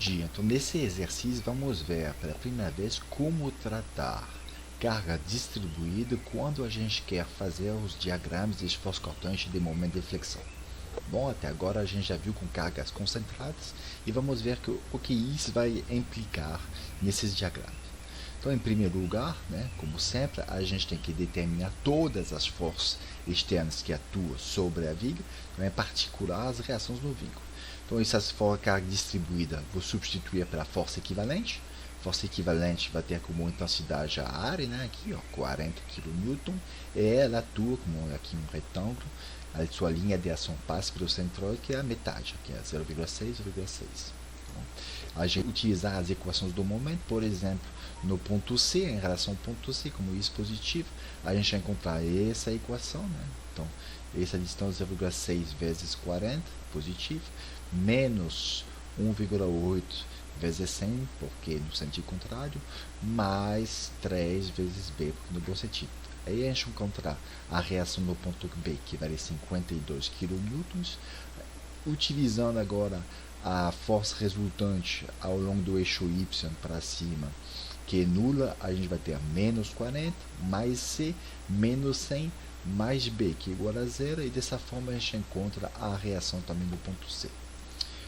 dia. Então, nesse exercício, vamos ver pela primeira vez como tratar carga distribuída quando a gente quer fazer os diagramas de esforço cortante de momento de flexão. Bom, até agora a gente já viu com cargas concentradas e vamos ver o que isso vai implicar nesses diagramas. Então, em primeiro lugar, como sempre, a gente tem que determinar todas as forças externas que atuam sobre a viga, então, em particular as reações no vínculo. Então, essas forças carga distribuída, vou substituir pela força equivalente. Força equivalente vai ter como intensidade a área, aqui, 40 kN, e ela atua como aqui um retângulo. A sua linha de ação passa pelo centroide, que é a metade, que é 0,6, 0,6. A gente utilizar as equações do momento, por exemplo, no ponto C, em relação ao ponto C, como isso positivo, a gente vai encontrar essa equação, Então, essa distância 0,6 vezes 40, positivo, menos 1,8 vezes 100, porque no sentido contrário, mais 3 vezes B, no bom sentido. Aí a gente encontrar a reação no ponto B, que vale 52 kN, utilizando agora a força resultante ao longo do eixo Y para cima, que é nula, a gente vai ter menos 40, mais C, menos 100, mais B, que é igual a zero, e dessa forma a gente encontra a reação também no ponto C.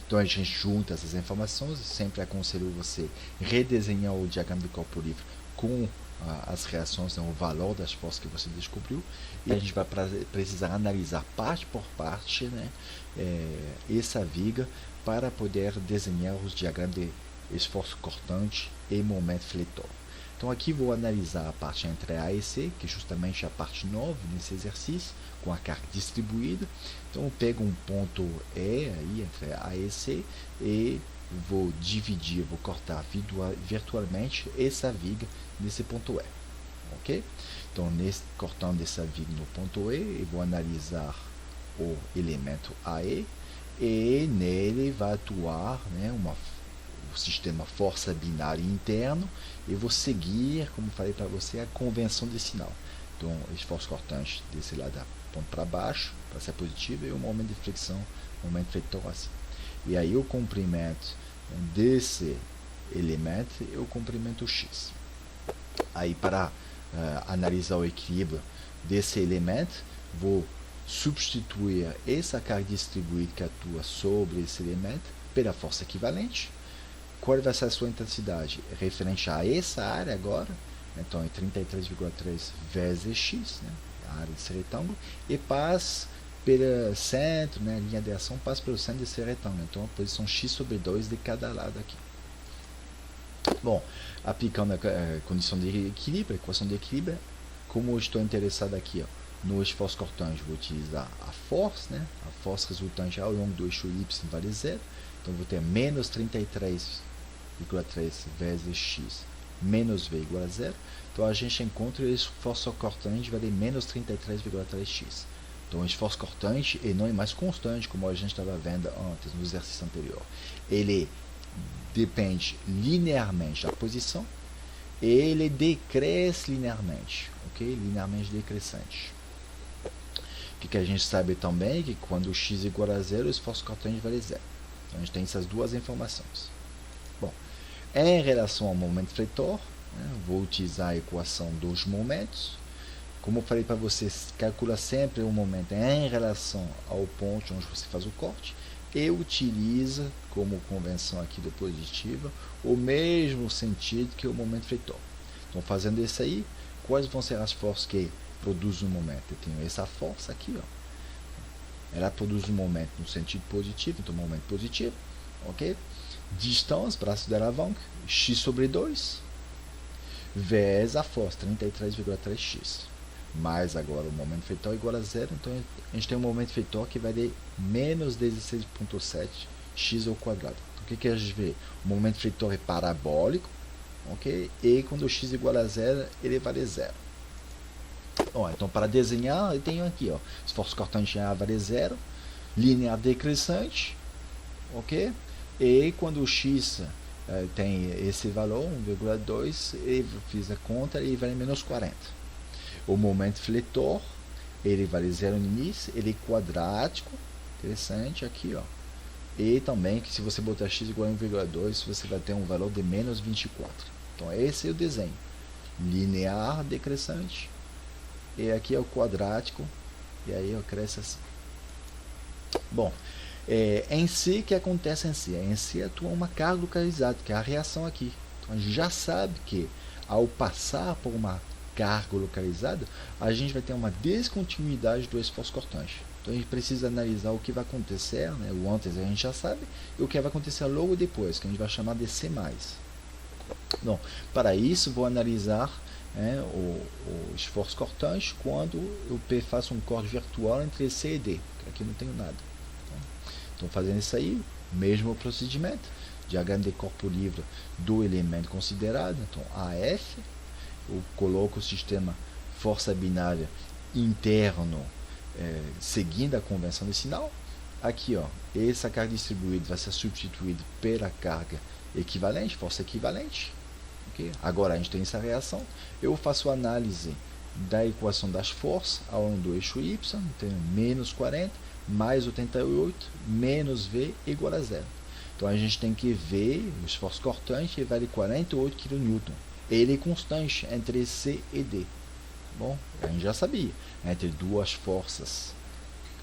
Então a gente junta essas informações, sempre aconselho você redesenhar o diagrama de corpo livre com as reações, o valor das forças que você descobriu, e a gente vai precisar analisar parte por parte essa viga para poder desenhar os diagramas de esforço cortante e momento fletor. Então aqui vou analisar a parte entre A e C, que é justamente a parte 9 nesse exercício, com a carga distribuída. Então eu pego um ponto E aí entre A e C e vou dividir, vou cortar virtualmente essa viga nesse ponto E, ok? Então, cortando essa viga no ponto E, eu vou analisar o elemento AE e nele vai atuar o sistema força binária interno e vou seguir, como falei para você, a convenção de sinal. Então, o esforço cortante desse lado ponto para baixo, para ser positivo, e o momento de flexão, o momento fletor assim. E aí o comprimento desse elemento é o comprimento X. Aí para analisar o equilíbrio desse elemento, vou substituir essa carga distribuída que atua sobre esse elemento pela força equivalente. Qual vai ser a sua intensidade? Referente a essa área agora, então é 33,3 vezes X, a área desse retângulo, e passa pelo centro, a linha de ação passa pelo centro desse retângulo, então a posição x sobre 2 de cada lado aqui. Bom, aplicando a condição de equilíbrio, a equação de equilíbrio, como eu estou interessado aqui no esforço cortante, vou utilizar a força, a força resultante ao longo do eixo Y vale zero, então vou ter menos 33,3 vezes x menos v igual a zero, então a gente encontra o esforço cortante vale menos 33,3x. Então, o esforço cortante ele não é mais constante, como a gente estava vendo antes, no exercício anterior. Ele depende linearmente da posição, e ele decresce linearmente, ok? Linearmente decrescente. O que a gente sabe também é que quando x é igual a zero, o esforço cortante vale zero. Então, a gente tem essas duas informações. Bom, em relação ao momento fletor, vou utilizar a equação dos momentos. Como eu falei para vocês, calcula sempre o momento em relação ao ponto onde você faz o corte e utiliza como convenção aqui do positivo o mesmo sentido que o momento fletor. Então, fazendo isso aí, quais vão ser as forças que produzem o momento? Eu tenho essa força aqui, ela produz um momento no sentido positivo, então momento positivo, ok? Distância, braço de alavanca, x sobre 2, vezes a força, 33,3x. Mais agora o momento fletor é igual a zero, então a gente tem um momento fletor que vai de menos 16,7 x ao quadrado. Então, o que a gente vê? O momento fletor é parabólico, ok? E quando o x é igual a zero, ele vale zero. Bom, então para desenhar, eu tenho aqui, esforço cortante A vale zero, linear decrescente, ok? E quando o x tem esse valor, 1,2, eu fiz a conta e vale menos 40. O momento fletor, ele vale zero no início, ele é quadrático, interessante aqui, E também que se você botar x igual a 1,2, você vai ter um valor de menos 24. Então esse é o desenho. Linear decrescente. E aqui é o quadrático. E aí eu cresço assim. Bom, em si, o que acontece em si? Em si atua uma carga localizada, que é a reação aqui. Então a gente já sabe que ao passar por uma carga localizada, a gente vai ter uma descontinuidade do esforço cortante. Então a gente precisa analisar o que vai acontecer, né? O antes a gente já sabe, e o que vai acontecer logo depois, que a gente vai chamar de C+. Bom, para isso vou analisar o esforço cortante quando eu faço um corte virtual entre C e D, que aqui não tenho nada. Então fazendo isso aí, mesmo procedimento, diagrama de corpo livre do elemento considerado, então AF, eu coloco o sistema força binária interno seguindo a convenção de sinal. Aqui, ó, essa carga distribuída vai ser substituída pela carga equivalente, força equivalente. Okay? Agora a gente tem essa reação. Eu faço a análise da equação das forças ao longo do eixo Y, tenho menos 40, mais 88, menos V igual a zero. Então a gente tem que ver o esforço cortante, ele vale 48 kN. Ele é constante entre C e D. Bom, a gente já sabia. Entre duas forças,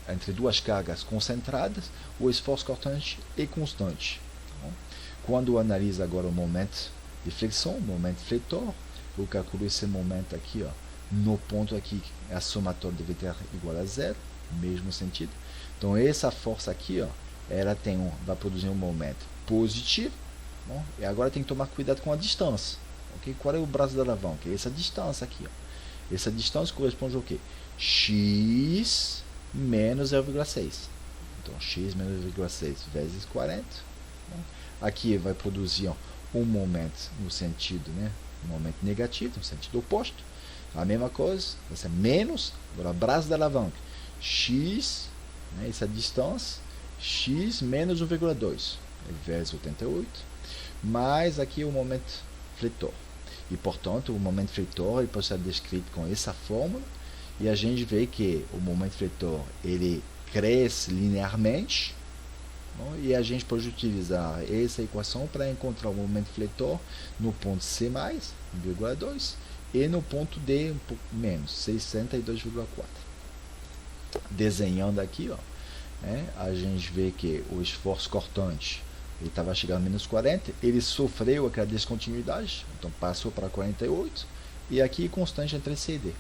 entre duas cargas concentradas, o esforço cortante é constante. Bom, quando eu analiso agora o momento de flexão, o momento fletor, eu calculo esse momento aqui, ó, no ponto aqui, a somatória deve ter igual a zero, mesmo sentido. Então essa força aqui, ó, ela vai produzir um momento positivo. Bom, e agora tem que tomar cuidado com a distância. Okay? Qual é o braço da alavanca? Essa distância aqui, ó. Essa distância corresponde ao quê? X menos 0,6. Então, x menos 0,6 vezes 40. Aqui vai produzir um momento no sentido, um momento negativo, no sentido oposto. A mesma coisa, vai ser menos, agora o braço da alavanca. X, essa distância, x menos 1,2 vezes 88. Mais aqui o momento fletor. E, portanto, o momento fletor ele pode ser descrito com essa fórmula. E a gente vê que o momento fletor ele cresce linearmente. Bom, e a gente pode utilizar essa equação para encontrar o momento fletor no ponto C+, 1,2, e no ponto D, um pouco menos, 62,4. Desenhando aqui, ó, a gente vê que o esforço cortante ele estava chegando a menos 40, ele sofreu aquela descontinuidade, então passou para 48, e aqui constante entre C e D.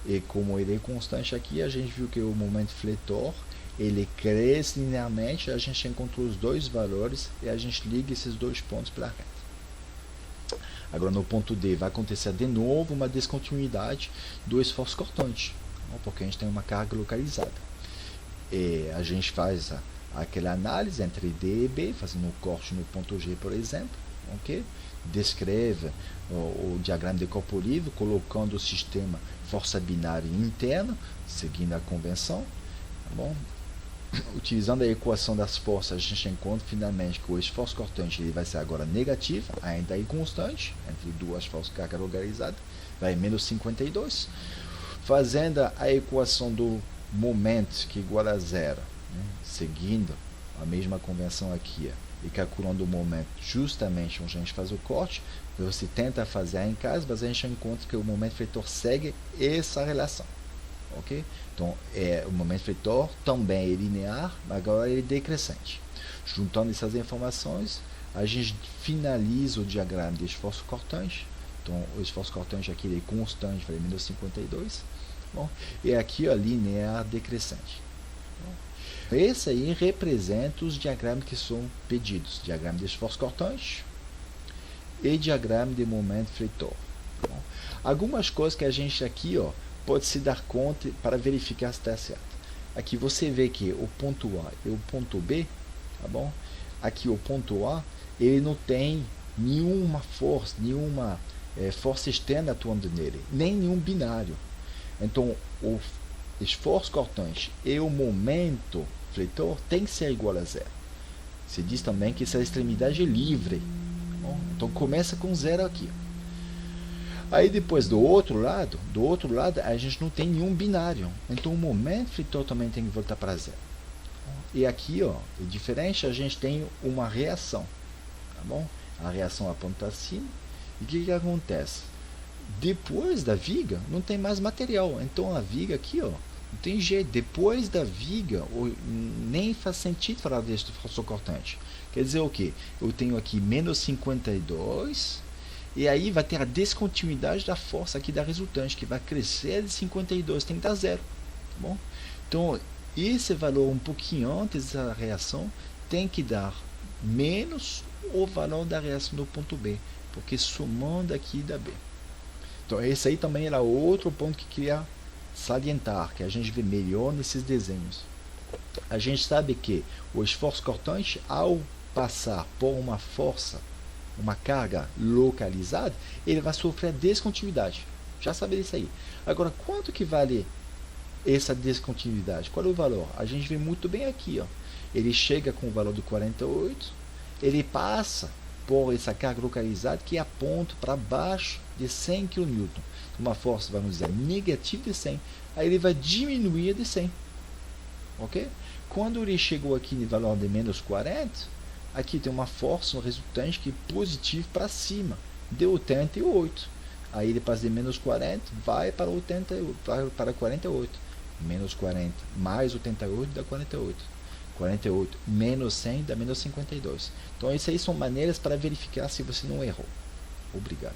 E como ele é constante aqui, a gente viu que o momento fletor, ele cresce linearmente, a gente encontrou os dois valores, e a gente liga esses dois pontos para a reta. Agora no ponto D vai acontecer de novo uma descontinuidade do esforço cortante, porque a gente tem uma carga localizada. E a gente faz aquela análise entre D e B, fazendo um corte no ponto G, por exemplo, okay? Descreve o diagrama de corpo livre, colocando o sistema força binária interna, seguindo a convenção. Tá bom? Utilizando a equação das forças, a gente encontra finalmente que o esforço cortante ele vai ser agora negativo, ainda é constante, entre duas forças carga localizada, vai menos 52. Fazendo a equação do momento, que é igual a zero, seguindo a mesma convenção aqui, e calculando o momento justamente onde a gente faz o corte, você tenta fazer em casa, mas a gente encontra que o momento fletor segue essa relação. Okay? Então, o momento fletor também é linear, mas agora ele é decrescente. Juntando essas informações, a gente finaliza o diagrama de esforço cortante. Então, o esforço cortante aqui ele é constante, vai menos 52. Bom, e aqui, ó, linear decrescente. Bom, esse aí representa os diagramas que são pedidos. Diagrama de esforço cortante e diagrama de momento fletor. Bom, algumas coisas que a gente aqui, ó, pode se dar conta para verificar se está certo. Aqui você vê que o ponto A e o ponto B, tá bom? Aqui o ponto A, ele não tem nenhuma força externa atuando nele, nem nenhum binário. Então, o esforço cortante e o momento fletor tem que ser igual a zero. Se diz também que essa extremidade é livre. Bom, então começa com zero aqui. Aí depois do outro lado a gente não tem nenhum binário. Então o momento fletor também tem que voltar para zero. E aqui, ó, é diferente, a gente tem uma reação, tá bom? A reação aponta acima. E o que acontece? Depois da viga, não tem mais material. Então a viga aqui, ó, não tem jeito. Depois da viga, nem faz sentido falar deste força cortante. Quer dizer o quê? Eu tenho aqui menos 52, e aí vai ter a descontinuidade da força aqui da resultante, que vai crescer de 52, tem que dar zero. Tá bom? Então, esse valor um pouquinho antes da reação tem que dar menos o valor da reação do ponto B, porque somando aqui dá B. Então, esse aí também era outro ponto que queria salientar, que a gente vê melhor nesses desenhos. A gente sabe que o esforço cortante, ao passar por uma força, uma carga localizada, ele vai sofrer descontinuidade. Já sabe disso aí. Agora, quanto que vale essa descontinuidade? Qual é o valor? A gente vê muito bem aqui, ó. Ele chega com o valor de 48, ele passa por essa carga localizada que aponta para baixo de 100 kN. Uma força, vamos dizer, negativa de 100. Aí ele vai diminuir de 100. Ok? Quando ele chegou aqui no valor de menos 40, aqui tem uma força, um resultante que é positivo para cima, de 88. Aí ele passa de menos 40, vai para 80, para 48. Menos 40 mais 88 dá 48. 48 menos 100 dá menos 52. Então, essas aí são maneiras para verificar se você não errou. Obrigado.